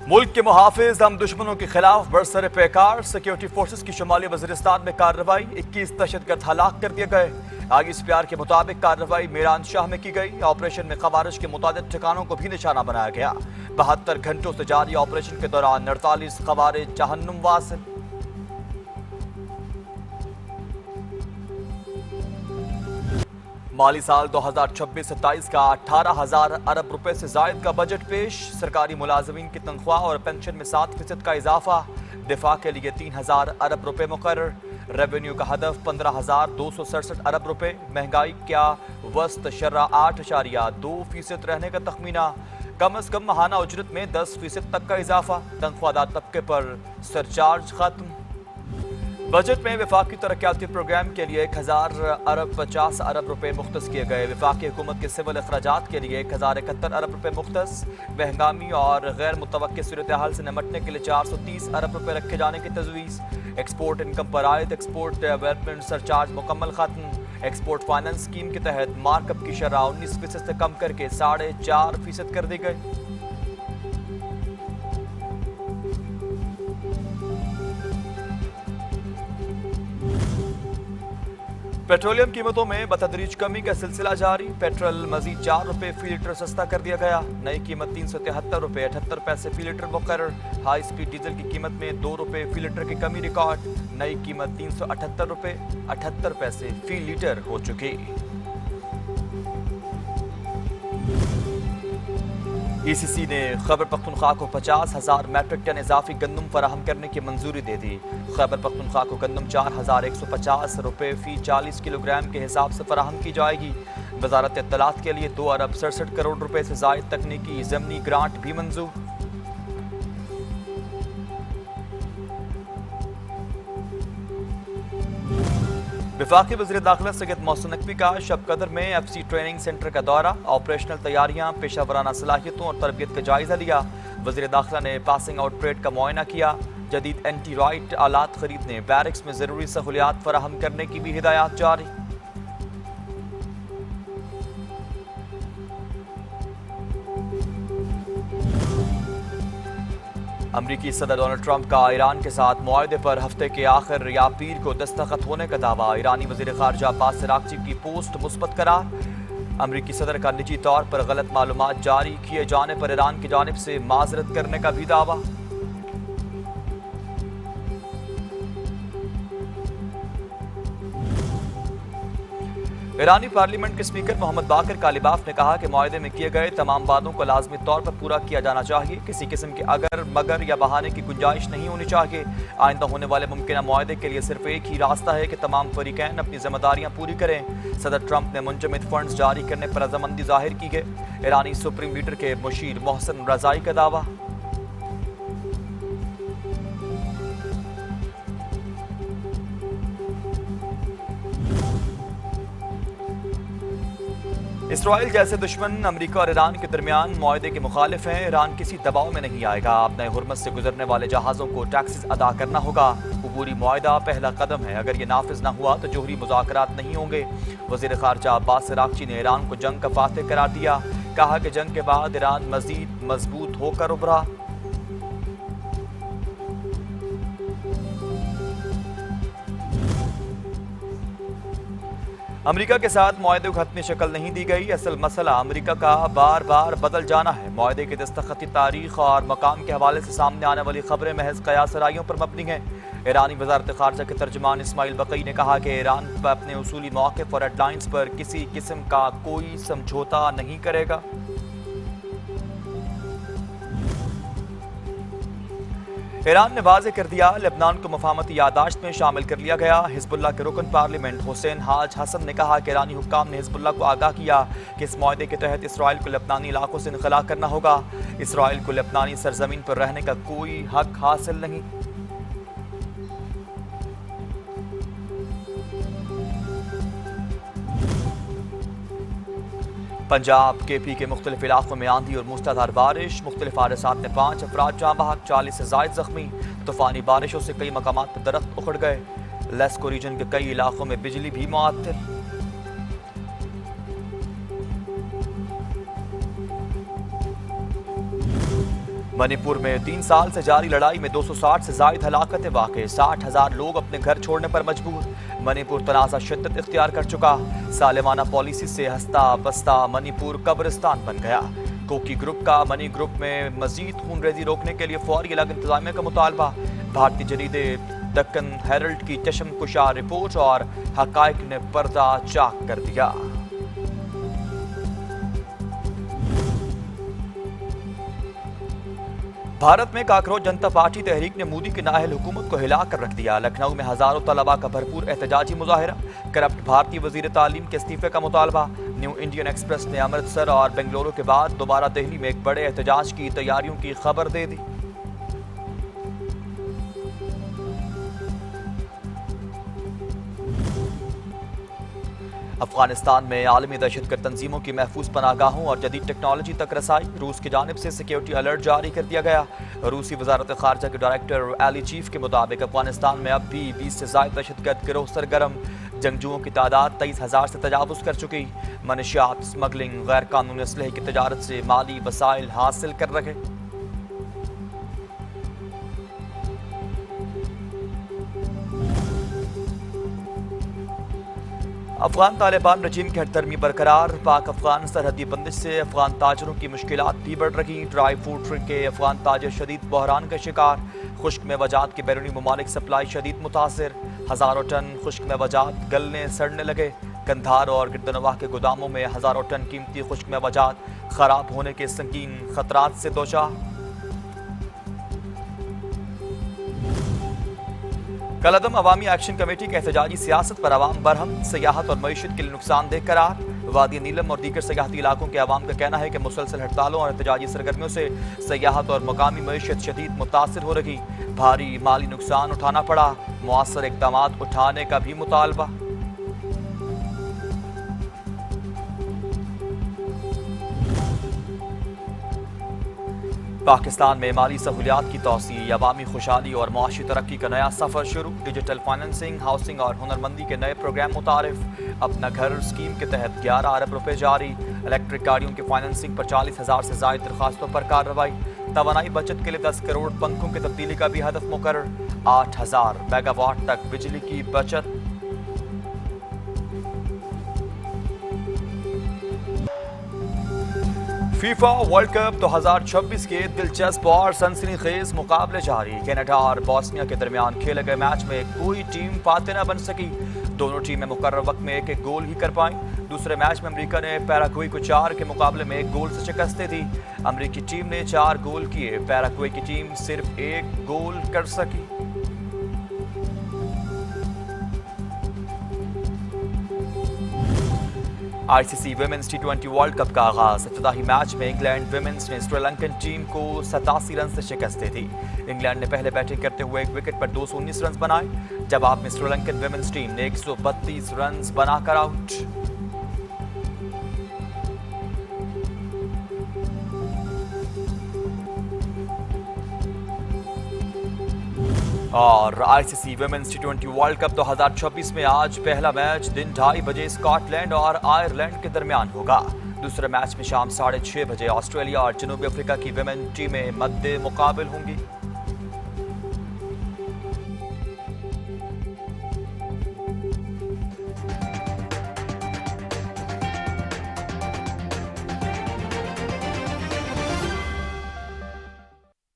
मुल्क के मुहाफिज हम दुश्मनों के खिलाफ बरसर पैकार सिक्योरिटी फोर्सेस की शुमाली वज़ीरिस्तान में कार्रवाई 21 दहशतगर्द हलाक कर दिए गए। ISPR के मुताबिक कार्रवाई मीरान शाह में की गई। ऑपरेशन में खवारिश के मुताबिक ठिकानों को भी निशाना बनाया गया। 72 घंटों से जारी ऑपरेशन के दौरान 48 खवारिज जहन्नुम वासिल। माली साल 2026-27 का 18,000 अरब रुपए से जायद का बजट पेश। सरकारी मुलाजमीन की तनख्वाह और पेंशन में 7% का इजाफा। दिफा के लिए 3,000 अरब रुपए मुकर्रर। रेवेन्यू का हदफ 15,267 अरब रुपए। महंगाई का वस्त शर्रा 8.2% रहने का तखमीना। कम अज कम माहाना उजरत में 10% तक का इजाफा। तनख्वाहदार तबके पर सरचार्ज खत्म। बजट में वफाकी तरक्याती प्रोग्राम के लिए 1,050 अरब रुपए मुख्तस किए गए। वफाकी हुकूमत के सिविल अखराजात के लिए 1,071 अरब रुपए मुख्तस। महंगाई और गैर मुतवक्किल सूरत हाल से निमटने के लिए 430 अरब रुपए रखे जाने की तजवीज़। एक्सपोर्ट इनकम पर आयद एक्सपोर्ट डेवलपमेंट सरचार्ज मुकम्मल खत्म। एक्सपोर्ट फाइनेंस स्कीम के तहत मार्कअप की शरह 19% से कम करके 4.5% कर दी गई। पेट्रोलियम कीमतों में बतदरीज कमी का सिलसिला जारी। पेट्रोल मजीद 4 रुपए फी लीटर सस्ता कर दिया गया। नई कीमत 373 रुपए 78 पैसे फी लीटर मुकर्रर। हाई स्पीड डीजल की कीमत में 2 रुपए फी लीटर की कमी रिकॉर्ड। नई कीमत 378 रुपए 78 पैसे फी लीटर हो चुकी। ECC ने खैबर पख्तूनख्वा को 50,000 मैट्रिक टन इजाफी गंदम फराहम करने की मंजूरी दे दी। खैबर पख्तूनख्वा को गंदम 4,150 रुपए फी 40 किलोग्राम के हिसाब से फराहम की जाएगी। वजारत इत्तलात के लिए 2 अरब 67 करोड़ रुपए से जायद तकनीकी ज़मीनी ग्रांट भी मंजूर। वफाकी वज़ीर दाखिला सैयद मोहसिन नकवी का शब कदर में FC ट्रेनिंग सेंटर का दौरा। ऑपरेशनल तैयारियां, पेशा वराना सलाहियतों और तरबियत का जायजा लिया। वज़ीर दाखिला ने पासिंग आउट परेड का मुआयना किया। जदीद एंटी राइट आलात खरीदने, बैरिक्स में ज़रूरी सहूलियात फराहम करने की भी हिदायत जारी। अमरीकी सदर डोनाल्ड ट्रंप का ईरान के साथ मुआहदे पर हफ्ते के आखिर या पीर को दस्तखत होने का दावा। ईरानी वज़ीर ख़ारजा अब्बास अराग़ची की पोस्ट मुस्बत करार। अमरीकी सदर का निजी तौर पर गलत मालूमात जारी किए जाने पर ईरान की जानिब से माजरत करने का भी दावा। ईरानी पार्लियामेंट के स्पीकर मोहम्मद बाकर कालिबाफ ने कहा कि मुआहदे में किए गए तमाम वादों को लाजमी तौर पर पूरा किया जाना चाहिए। किसी किस्म के अगर मगर या बहाने की गुंजाइश नहीं होनी चाहिए। आइंदा होने वाले मुमकिन मुआहदे के लिए सिर्फ एक ही रास्ता है कि तमाम फरीकैन अपनी जिम्मेदारियां पूरी करें। सदर ट्रंप ने मुंजमद फंड्स जारी करने पर रजामंदी जाहिर की है। ईरानी सुप्रीम लीडर के मुशीर मोहसिन रजाई का दावा। इसराइल जैसे दुश्मन अमेरिका और ईरान के दरमियान मुआहदे के मुखालिफ हैं। ईरान किसी दबाव में नहीं आएगा। अपने हुर्मत से गुजरने वाले जहाज़ों को टैक्सेस अदा करना होगा। अबूरी मुआहदा पहला कदम है। अगर ये नाफिज न हुआ तो जोहरी मुज़ाकरात नहीं होंगे। वज़ीर ख़ारजा अब्बास अराग़ची ने ईरान को जंग का फातिह करार दिया। कहा कि जंग के बाद ईरान मज़ीद मजबूत होकर उभरा। अमेरिका के साथ मुआहदे को हतमी शक्ल नहीं दी गई। असल मसला अमेरिका का बार बार बदल जाना है। मुआहदे की दस्तखती तारीख और मकाम के हवाले से सामने आने वाली खबरें महज कयास रायों पर मबनी हैं। ईरानी वज़ारत ख़ारजा के तर्जुमान इस्माइल बक़ई ने कहा कि ईरान पर अपने उसूली मौक़िफ़ और हेडलाइंस पर किसी किस्म का कोई समझौता नहीं करेगा। ईरान ने वाज़ेह कर दिया, लेबनान को मफाहमती यादाश्त में शामिल कर लिया गया। हिज़्बुल्लाह के रुकन पार्लियामेंट हुसैन हाज हसन ने कहा कि ईरानी हुक्काम ने हिज़्बुल्लाह को आगाह किया कि इस मुआहदे के तहत इसराइल को लेबनानी इलाकों से इनखला करना होगा। इसराइल को लेबनानी सरजमीन पर रहने का कोई हक हासिल नहीं। पंजाब KP के मुख्तलिफ इलाकों में आंधी और मूसलाधार बारिश। मुख्तलिफ हादसात में 5 अफराद जाँ बहक, 40 से जायद जख्मी। तूफानी बारिशों से कई मकामात पर दरख्त उखड़ गए। लेस्को रीजन के कई इलाकों में बिजली भी मुअत्तल। मणिपुर में 3 साल से जारी लड़ाई में 260 से जायद हलाकतें वाक़, 60,000 लोग अपने घर छोड़ने पर मजबूर। मणिपुर तनाज़ा शिद्दत इख्तियार कर चुका, सालिमाना पॉलिसी से हंसता बसता मणिपुर कब्रिस्तान बन गया। कोकी ग्रुप का मनी ग्रुप में मजीद खून रेजी रोकने के लिए फौरी अलग इंतजामिया का मुतालबा। भारतीय जरीदे दक्कन हेरल्ड की चश्म कुशा रिपोर्ट और हकायक ने पर्दा चाक कर दिया। भारत में काकरोच जनता पार्टी तहरीक ने मोदी की नाअहल हुकूमत को हिला कर रख दिया। लखनऊ में हजारों तलबा का भरपूर एहतजाजी मुजाहिरा, करप्ट भारतीय वजीर तालीम के इस्तीफे का मुतालबा। न्यू इंडियन एक्सप्रेस ने अमृतसर और बेंगलुरु के बाद दोबारा दिल्ली में एक बड़े एहतजाज की तैयारियों की खबर दे दी। अफगानिस्तान में आलमी दहशतगर्द तंजीमों की महफूज पनागाहों और जदीद टेक्नोलॉजी तक रसाई, रूस की जानिब से सिक्योरिटी अलर्ट जारी कर दिया गया। रूसी वजारत खारजा के डायरेक्टर एली चीफ के मुताबिक अफगानिस्तान में अब भी 20 से ज्यादा दहशतगर्द गिरोह सरगर्म, जंगजुओं की तादाद 23,000 से तजावुज कर चुकी। मनशियात, स्मगलिंग, गैर कानूनी असलहे की तजारत से माली वसाइल हासिल कर रहे। अफगान तालिबान रजीम की हटदर्मी बरकरार, पाक अफगान सरहदी बंदिश से अफगान ताजरों की मुश्किलात भी बढ़ रही। ड्राई फ्रूट के अफगान ताजर शदीद बहरान का शिकार, खुश्क मेवजात की बैरूनी ममालिक सप्लाई शदीद मुतासर। हज़ारों टन खुश्क मेवजात गलने सड़ने लगे। कंधार और गिरदनवाह के गोदामों में हज़ारों टन कीमती खुश्क मेवजात खराब होने के संगीन खतरात से दोचार। कलअदम अवामी एक्शन कमेटी के एहतजाजी सियासत पर अवाम बरहम, सियाहत और मईशत के लिए नुकसानदेह करार। वादी नीलम और दीगर सियाहती इलाकों के अवाम का कहना है कि मुसलसल हड़तालों और एहतजाजी सरगर्मियों से सियाहत और मकामी मईशत शदीद मुतासर हो रही। भारी माली नुकसान उठाना पड़ा, मुआसर इकदाम उठाने का भी मुतालबा। पाकिस्तान में माली सहूलियात की तौसीह, अवामी खुशहाली और मुआशी तरक्की का नया सफ़र शुरू। डिजिटल फाइनेंसिंग, हाउसिंग और हुनरमंदी के नए प्रोग्राम मुतारिफ। अपना घर स्कीम के तहत 11 अरब रुपए जारी। इलेक्ट्रिक गाड़ियों की फाइनेंसिंग पर 40,000 से ज़ायद दरखास्तों पर कार्रवाई। तवानाई बचत के लिए 10 करोड़ पंखों की तब्दीली का भी हदफ मुकर्रर। 8,000 मेगावाट तक बिजली की बचत। फीफा वर्ल्ड कप 2026 के दिलचस्प और सनसनीखेज मुकाबले जारी। कनाडा और बॉस्निया के दरमियान खेले गए मैच में कोई टीम फातेह न बन सकी। दोनों टीमें मुकर्रर वक्त में एक गोल ही कर पाईं। दूसरे मैच में अमेरिका ने पैराग्वे को 4 के मुकाबले में 1 गोल से शिकस्त दी। अमेरिकी टीम ने 4 गोल किए, पैराग्वे की टीम सिर्फ 1 गोल कर सकी। ICC women's T20 world cup का आगाज। इफ्तिताही मैच में इंग्लैंड विमेंस ने श्रीलंकन टीम को 87 रन से शिकस्त दी थी। इंग्लैंड ने पहले बैटिंग करते हुए 1 विकेट पर 219 रन बनाए। जवाब में श्रीलंकन विमेंस टीम ने 132 रन बनाकर आउट। और ICC women's T20 world cup 2026 में आज पहला मैच दिन 2:30 बजे स्कॉटलैंड और आयरलैंड के दरमियान होगा। दूसरे मैच में शाम 6:30 बजे ऑस्ट्रेलिया और जनूबी अफ्रीका की विमेन टीमें मद्दे मुकाबिल होंगी।